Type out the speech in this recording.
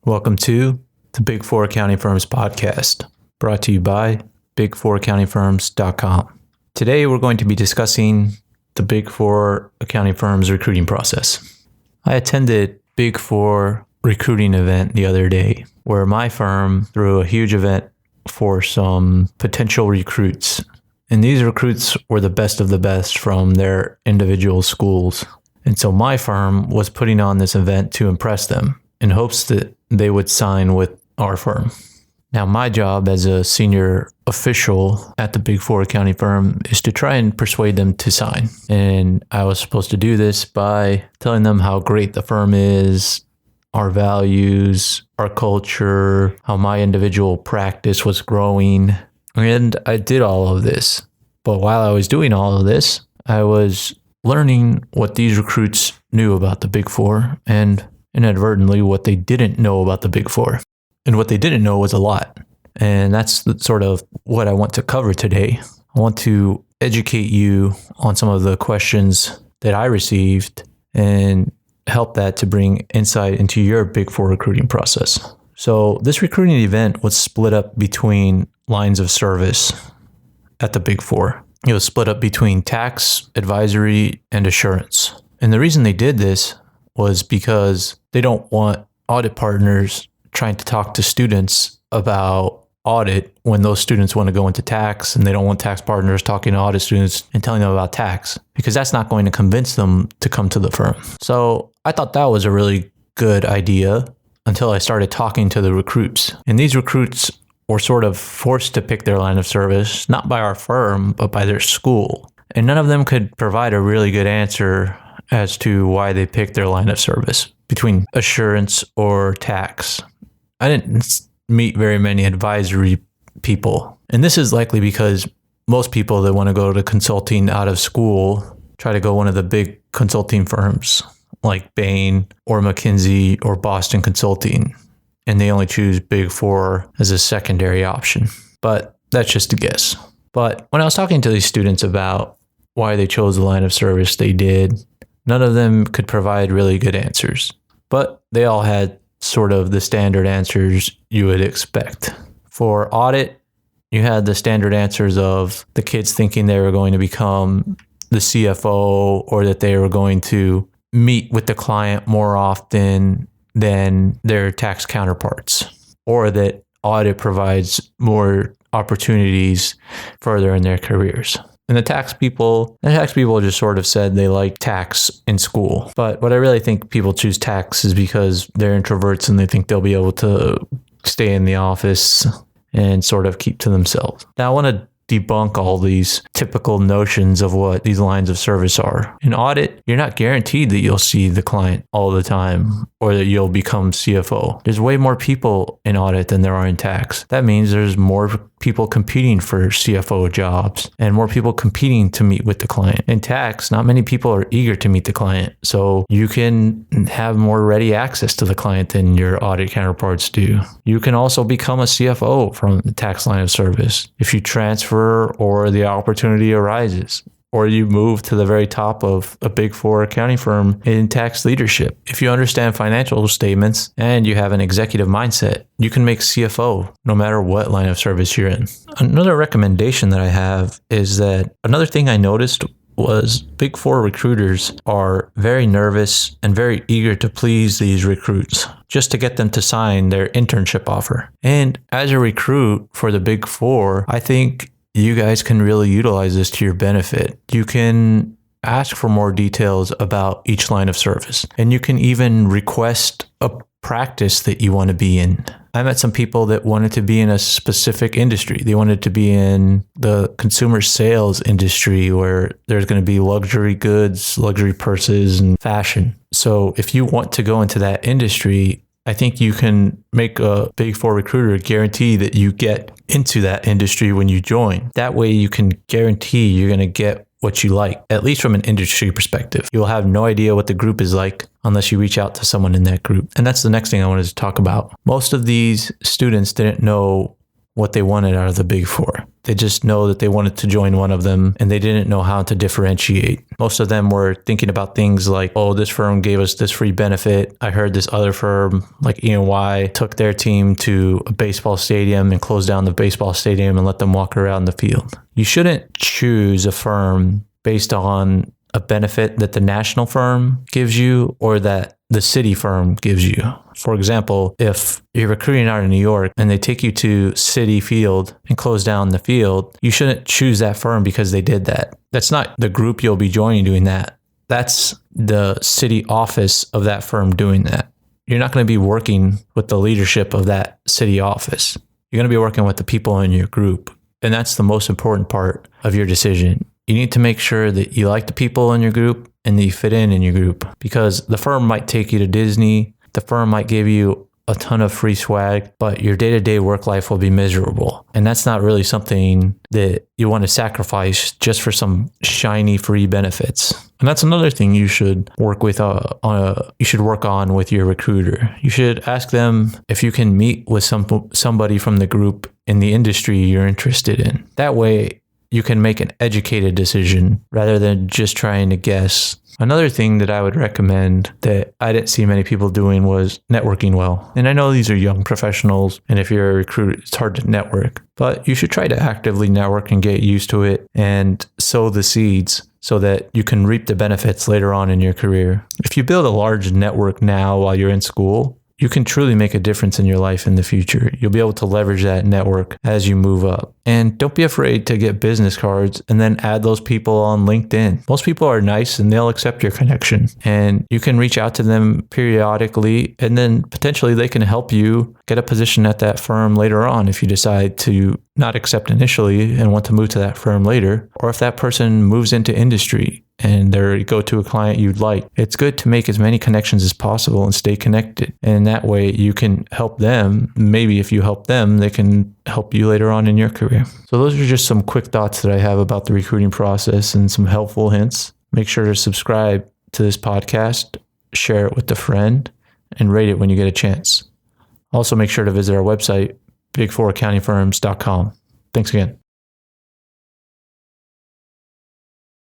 Welcome to the Big Four Accounting Firms podcast, brought to you by big4accountingfirms.com. Today, we're going to be discussing the Big Four accounting firms recruiting process. I attended Big Four recruiting event the other day, where my firm threw a huge event for some potential recruits. And these recruits were the best of the best from their individual schools. And so my firm was putting on this event to impress them in hopes that they would sign with our firm. Now, my job as a senior official at the Big Four accounting firm is to try and persuade them to sign. And I was supposed to do this by telling them how great the firm is, our values, our culture, how my individual practice was growing. And I did all of this. But while I was doing all of this, I was learning what these recruits knew about the Big Four and inadvertently what they didn't know about the Big Four. And what they didn't know was a lot. And that's sort of what I want to cover today. I want to educate you on some of the questions that I received and help that to bring insight into your Big Four recruiting process. So this recruiting event was split up between lines of service at the Big Four. It was split up between tax, advisory, and assurance. And the reason they did this was because they don't want audit partners trying to talk to students about audit when those students want to go into tax, and they don't want tax partners talking to audit students and telling them about tax, because that's not going to convince them to come to the firm. So I thought that was a really good idea until I started talking to the recruits. And these recruits were sort of forced to pick their line of service, not by our firm, but by their school. And none of them could provide a really good answer as to why they picked their line of service between assurance or tax. I didn't meet very many advisory people. And this is likely because most people that want to go to consulting out of school try to go one of the big consulting firms like Bain or McKinsey or Boston Consulting. And they only choose Big Four as a secondary option. But that's just a guess. But when I was talking to these students about why they chose the line of service they did, none of them could provide really good answers. But they all had sort of the standard answers you would expect. For audit, you had the standard answers of the kids thinking they were going to become the CFO, or that they were going to meet with the client more often than their tax counterparts, or that audit provides more opportunities further in their careers. And the tax people just sort of said they like tax in school. But what I really think people choose tax is because they're introverts and they think they'll be able to stay in the office and sort of keep to themselves. Now, I want to debunk all these typical notions of what these lines of service are. In audit, you're not guaranteed that you'll see the client all the time or that you'll become CFO. There's way more people in audit than there are in tax. That means there's more people competing for CFO jobs and more people competing to meet with the client. In tax, not many people are eager to meet the client. So you can have more ready access to the client than your audit counterparts do. You can also become a CFO from the tax line of service if you transfer or the opportunity arises, or you move to the very top of a Big Four accounting firm in tax leadership. If you understand financial statements and you have an executive mindset, you can make CFO no matter what line of service you're in. Another recommendation that I have is that another thing I noticed was Big Four recruiters are very nervous and very eager to please these recruits just to get them to sign their internship offer. And as a recruit for the Big Four, I think you guys can really utilize this to your benefit. You can ask for more details about each line of service, and you can even request a practice that you want to be in. I met some people that wanted to be in a specific industry. They wanted to be in the consumer sales industry where there's going to be luxury goods, luxury purses, and fashion. So if you want to go into that industry, I think you can make a Big Four recruiter guarantee that you get into that industry when you join. That way you can guarantee you're going to get what you like, at least from an industry perspective. You'll have no idea what the group is like unless you reach out to someone in that group. And that's the next thing I wanted to talk about. Most of these students didn't know what they wanted out of the Big Four. They just know that they wanted to join one of them and they didn't know how to differentiate. Most of them were thinking about things like, oh, this firm gave us this free benefit. I heard this other firm like E&Y took their team to a baseball stadium and closed down the baseball stadium and let them walk around the field. You shouldn't choose a firm based on a benefit that the national firm gives you or that the city firm gives you. For example, if you're recruiting out of New York and they take you to Citi Field and close down the field, you shouldn't choose that firm because they did that. That's not the group you'll be joining doing that. That's the city office of that firm doing that. You're not going to be working with the leadership of that city office. You're going to be working with the people in your group. And that's the most important part of your decision. You need to make sure that you like the people in your group and that you fit in your group, because the firm might take you to Disney, the firm might give you a ton of free swag, but your day-to-day work life will be miserable. And that's not really something that you want to sacrifice just for some shiny free benefits. And that's another thing you should work with work on with your recruiter. You should ask them if you can meet with somebody from the group in the industry you're interested in. That way, you can make an educated decision rather than just trying to guess. Another thing that I would recommend that I didn't see many people doing was networking well. And I know these are young professionals, and if you're a recruiter, it's hard to network, but you should try to actively network and get used to it and sow the seeds so that you can reap the benefits later on in your career. If you build a large network now while you're in school, you can truly make a difference in your life in the future. You'll be able to leverage that network as you move up. And don't be afraid to get business cards and then add those people on LinkedIn. Most people are nice and they'll accept your connection. And you can reach out to them periodically, and then potentially they can help you get a position at that firm later on if you decide to not accept initially and want to move to that firm later, or if that person moves into industry and they go to a client you'd like. It's good to make as many connections as possible and stay connected. And that way you can help them. Maybe if you help them, they can help you later on in your career. So those are just some quick thoughts that I have about the recruiting process and some helpful hints. Make sure to subscribe to this podcast, share it with a friend, and rate it when you get a chance. Also, make sure to visit our website, big4accountingfirms.com. Thanks again.